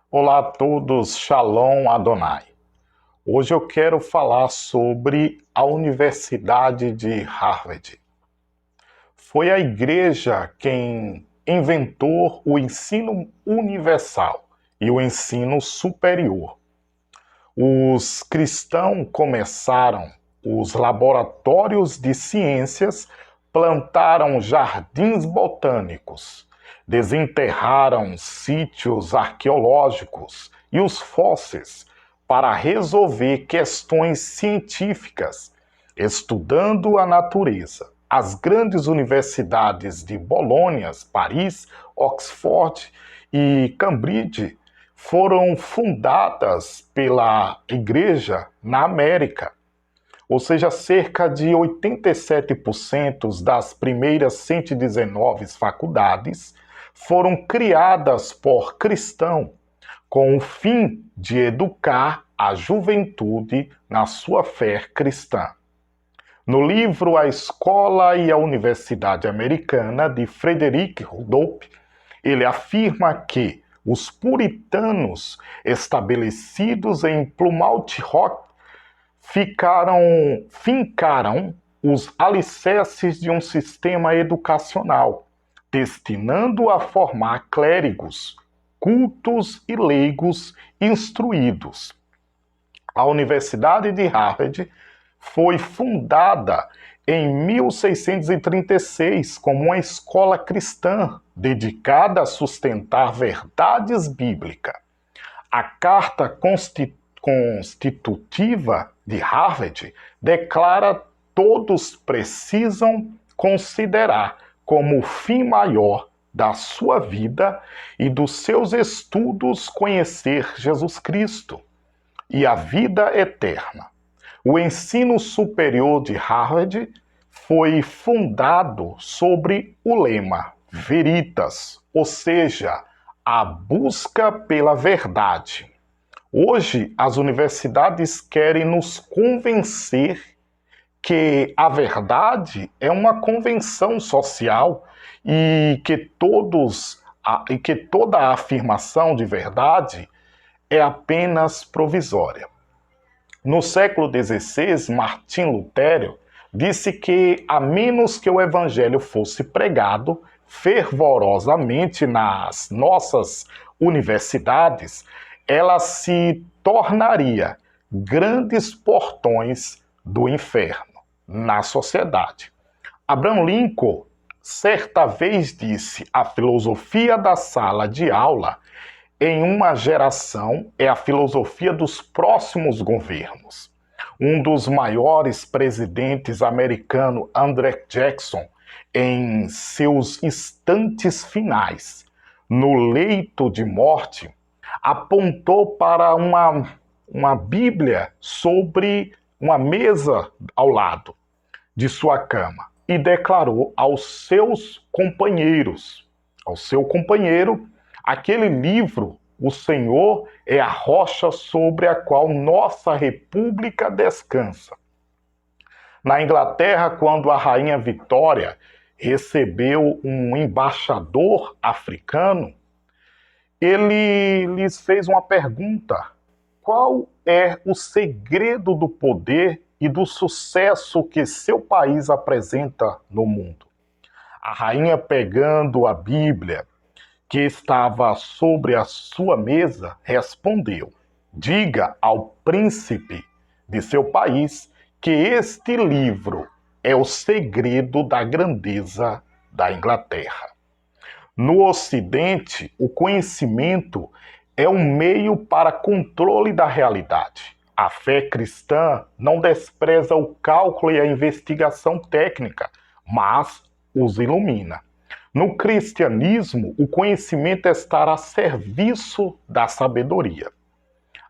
Olá a todos, Shalom Adonai. Hoje eu quero falar sobre a Universidade de Harvard. Foi a igreja quem inventou o ensino universal e o ensino superior. Os cristãos começaram os laboratórios de ciências, plantaram jardins botânicos, desenterraram sítios arqueológicos e os fósseis para resolver questões científicas, estudando a natureza. As grandes universidades de Bolonha, Paris, Oxford e Cambridge foram fundadas pela igreja na América. Ou seja, cerca de 87% das primeiras 119 faculdades foram criadas por cristãos, com o fim de educar a juventude na sua fé cristã. No livro A Escola e a Universidade Americana, de Frederick Rudolph, ele afirma que os puritanos estabelecidos em Plymouth Rock fincaram os alicerces de um sistema educacional, destinando a formar clérigos, cultos e leigos instruídos. A Universidade de Harvard foi fundada em 1636 como uma escola cristã dedicada a sustentar verdades bíblicas. A Carta Constitutiva de Harvard declara todos precisam considerar como o fim maior da sua vida e dos seus estudos conhecer Jesus Cristo e a vida eterna. O ensino superior de Harvard foi fundado sobre o lema Veritas, ou seja, a busca pela verdade. Hoje, as universidades querem nos convencer que a verdade é uma convenção social e que toda a afirmação de verdade é apenas provisória. No século XVI, Martim Lutero disse que, a menos que o evangelho fosse pregado fervorosamente nas nossas universidades, ela se tornaria grandes portões do inferno na sociedade. Abraham Lincoln certa vez disse: a filosofia da sala de aula em uma geração é a filosofia dos próximos governos. Um dos maiores presidentes americanos, Andrew Jackson, em seus instantes finais, no leito de morte, apontou para uma Bíblia sobre uma mesa ao lado de sua cama e declarou aos seus companheiros, ao seu companheiro, aquele livro, O Senhor é a rocha sobre a qual nossa república descansa. Na Inglaterra, quando a rainha Vitória recebeu um embaixador africano, ele lhes fez uma pergunta: qual é o segredo do poder e do sucesso que seu país apresenta no mundo? A rainha, pegando a Bíblia que estava sobre a sua mesa, respondeu: diga ao príncipe de seu país que este livro é o segredo da grandeza da Inglaterra. No Ocidente, o conhecimento é um meio para controle da realidade. A fé cristã não despreza o cálculo e a investigação técnica, mas os ilumina. No cristianismo, o conhecimento está a serviço da sabedoria.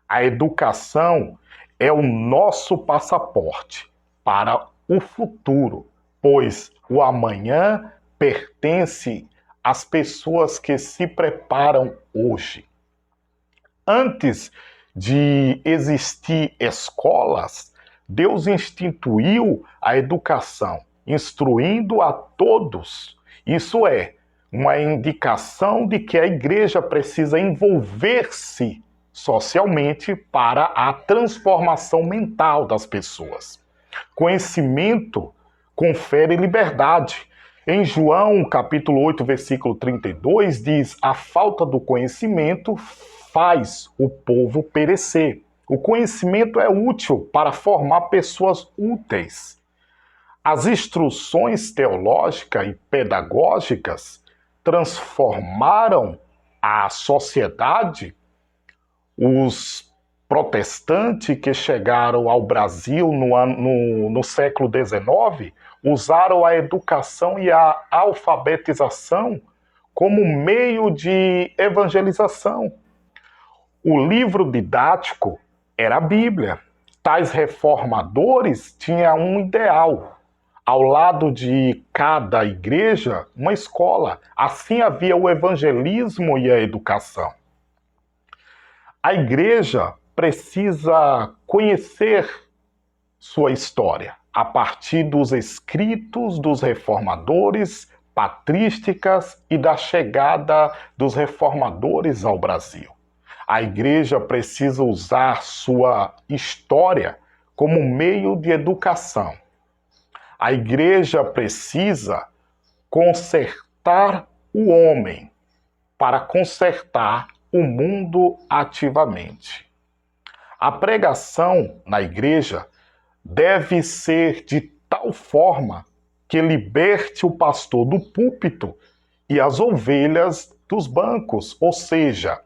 A educação é o nosso passaporte para o futuro, pois o amanhã pertence às pessoas que se preparam hoje. Antes de existir escolas, Deus instituiu a educação, instruindo a todos. Isso é, uma indicação de que a igreja precisa envolver-se socialmente para a transformação mental das pessoas. Conhecimento confere liberdade. Em João, capítulo 8, versículo 32, diz: a falta do conhecimento faz o povo perecer. O conhecimento é útil para formar pessoas úteis. As instruções teológicas e pedagógicas transformaram a sociedade. Os protestantes que chegaram ao Brasil no século XIX usaram a educação e a alfabetização como meio de evangelização. O livro didático era a Bíblia. Tais reformadores tinham um ideal. Ao lado de cada igreja, uma escola. Assim havia o evangelismo e a educação. A igreja precisa conhecer sua história a partir dos escritos dos reformadores, patrísticas e da chegada dos reformadores ao Brasil. A igreja precisa usar sua história como meio de educação. A igreja precisa consertar o homem para consertar o mundo ativamente. A pregação na igreja deve ser de tal forma que liberte o pastor do púlpito e as ovelhas dos bancos, ou seja,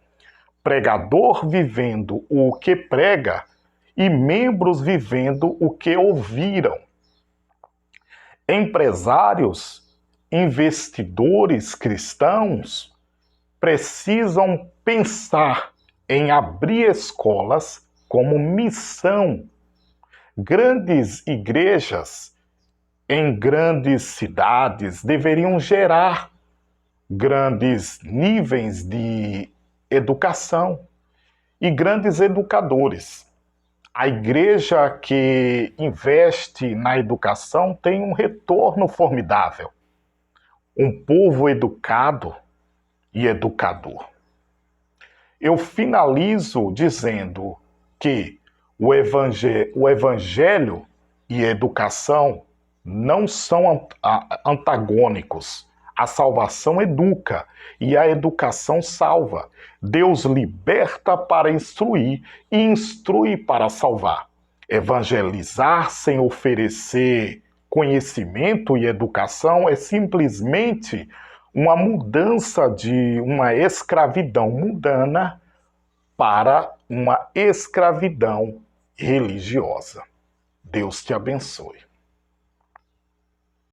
pregador vivendo o que prega e membros vivendo o que ouviram. Empresários, investidores cristãos precisam pensar em abrir escolas como missão. Grandes igrejas em grandes cidades deveriam gerar grandes níveis de educação e grandes educadores. A igreja que investe na educação tem um retorno formidável. Um povo educado e educador. Eu finalizo dizendo que o evangelho e a educação não são antagônicos. A salvação educa e a educação salva. Deus liberta para instruir e instrui para salvar. Evangelizar sem oferecer conhecimento e educação é simplesmente uma mudança de uma escravidão mundana para uma escravidão religiosa. Deus te abençoe.